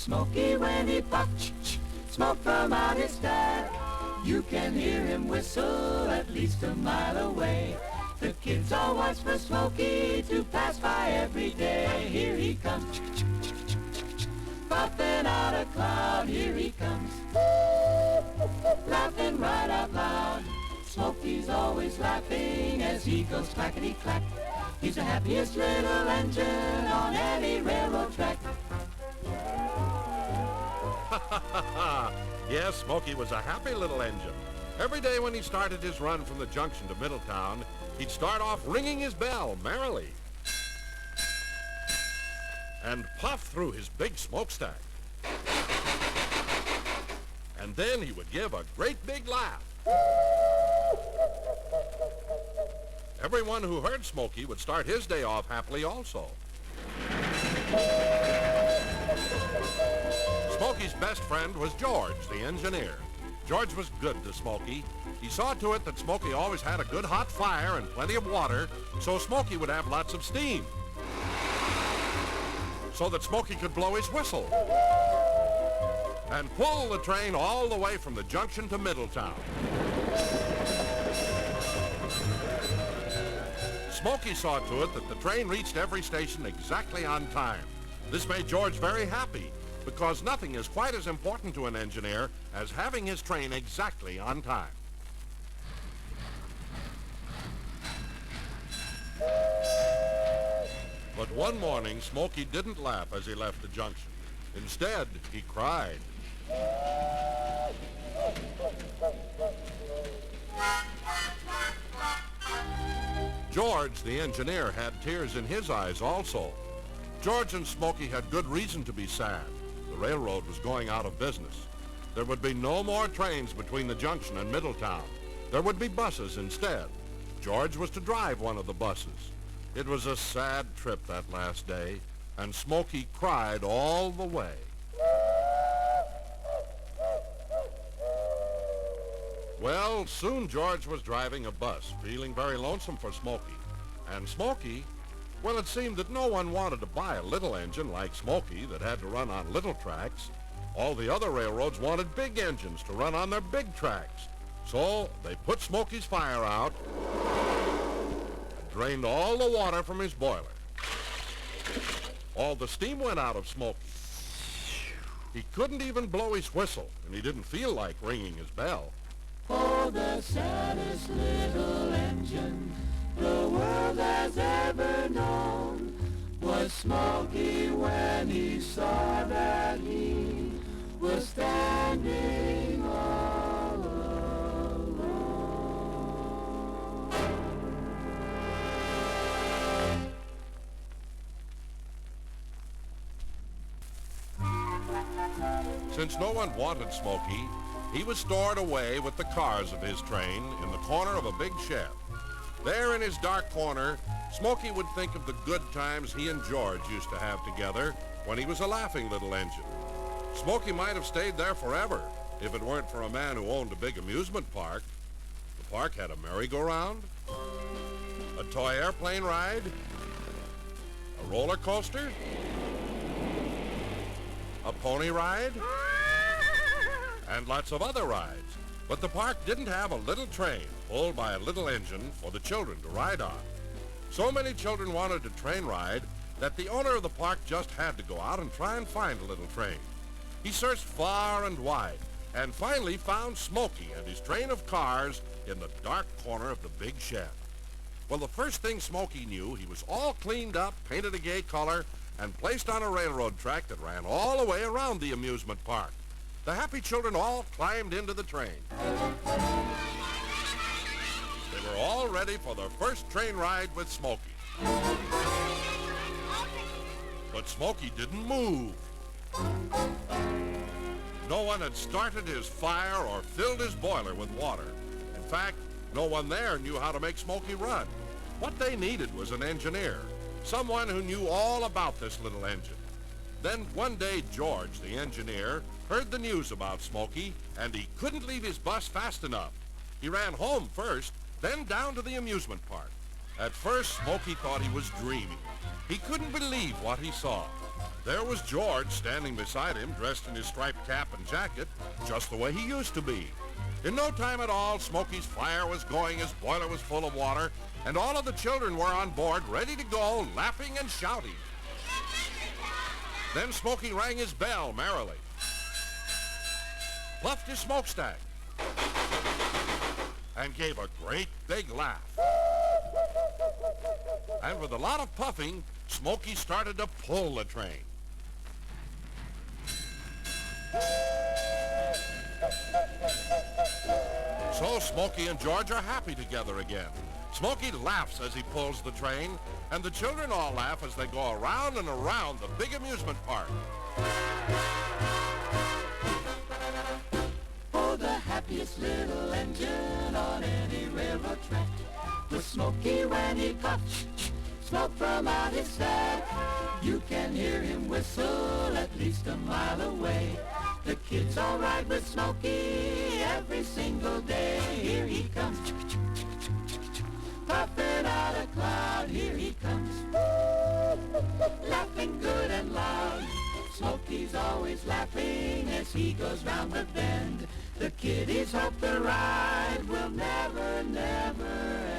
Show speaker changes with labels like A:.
A: Smokey when he puffs smoke from out his stack. You can hear him whistle at least a mile away. The kids all watch for Smokey to pass by every day. Here he comes, puffing out a cloud. Here he comes, laughing right out loud. Smokey's always laughing as he goes clackety-clack. He's the happiest little engine on any railroad track.
B: Yes, Smokey was a happy little engine. Every day when he started his run from the junction to Middletown, he'd start off ringing his bell merrily and puff through his big smokestack. And then he would give a great big laugh. Everyone who heard Smokey would start his day off happily also. Smokey's best friend was George, the engineer. George was good to Smokey. He saw to it that Smokey always had a good hot fire and plenty of water, so Smokey would have lots of steam, so that Smokey could blow his whistle and pull the train all the way from the junction to Middletown. Smokey saw to it that the train reached every station exactly on time. This made George very happy, because nothing is quite as important to an engineer as having his train exactly on time. But one morning, Smokey didn't laugh as he left the junction. Instead, he cried. George, the engineer, had tears in his eyes also. George and Smokey had good reason to be sad. The railroad was going out of business. There would be no more trains between the junction and Middletown. There would be buses instead. George was to drive one of the buses. It was a sad trip that last day, and Smokey cried all the way. Well, soon George was driving a bus, feeling very lonesome for Smokey. And Smokey, well, it seemed that no one wanted to buy a little engine like Smokey that had to run on little tracks. All the other railroads wanted big engines to run on their big tracks. So they put Smokey's fire out and drained all the water from his boiler. All the steam went out of Smokey. He couldn't even blow his whistle, and he didn't feel like ringing his bell.
A: Oh, the saddest little engine the world has ever known was Smokey when he saw that he was standing all alone.
B: Since no one wanted Smokey, he was stored away with the cars of his train in the corner of a big shed. There in his dark corner, Smokey would think of the good times he and George used to have together when he was a laughing little engine. Smokey might have stayed there forever if it weren't for a man who owned a big amusement park. The park had a merry-go-round, a toy airplane ride, a roller coaster, a pony ride, and lots of other rides. But the park didn't have a little train pulled by a little engine for the children to ride on. So many children wanted a train ride that the owner of the park just had to go out and try and find a little train. He searched far and wide and finally found Smokey and his train of cars in the dark corner of the big shed. Well, the first thing Smokey knew, he was all cleaned up, painted a gay color, and placed on a railroad track that ran all the way around the amusement park. The happy children all climbed into the train. They were all ready for their first train ride with Smokey. But Smokey didn't move. No one had started his fire or filled his boiler with water. In fact, no one there knew how to make Smokey run. What they needed was an engineer, someone who knew all about this little engine. Then one day, George, the engineer, heard the news about Smokey, and he couldn't leave his bus fast enough. He ran home first, then down to the amusement park. At first, Smokey thought he was dreaming. He couldn't believe what he saw. There was George standing beside him, dressed in his striped cap and jacket, just the way he used to be. In no time at all, Smokey's fire was going, his boiler was full of water, and all of the children were on board, ready to go, laughing and shouting. Then Smokey rang his bell merrily, puffed his smokestack, and gave a great big laugh. And with a lot of puffing, Smokey started to pull the train. So Smokey and George are happy together again. Smokey laughs as he pulls the train, and the children all laugh as they go around and around the big amusement park.
A: Oh, the happiest little engine on any railroad track was Smokey when he puffed smoke from out his stack. You can hear him whistle at least a mile away. The kids all ride with Smokey every single day. Here he comes, puffing out a cloud. Here he comes, laughing good and loud. Smokey's always laughing as he goes round the bend. The kiddies hope the ride will never, never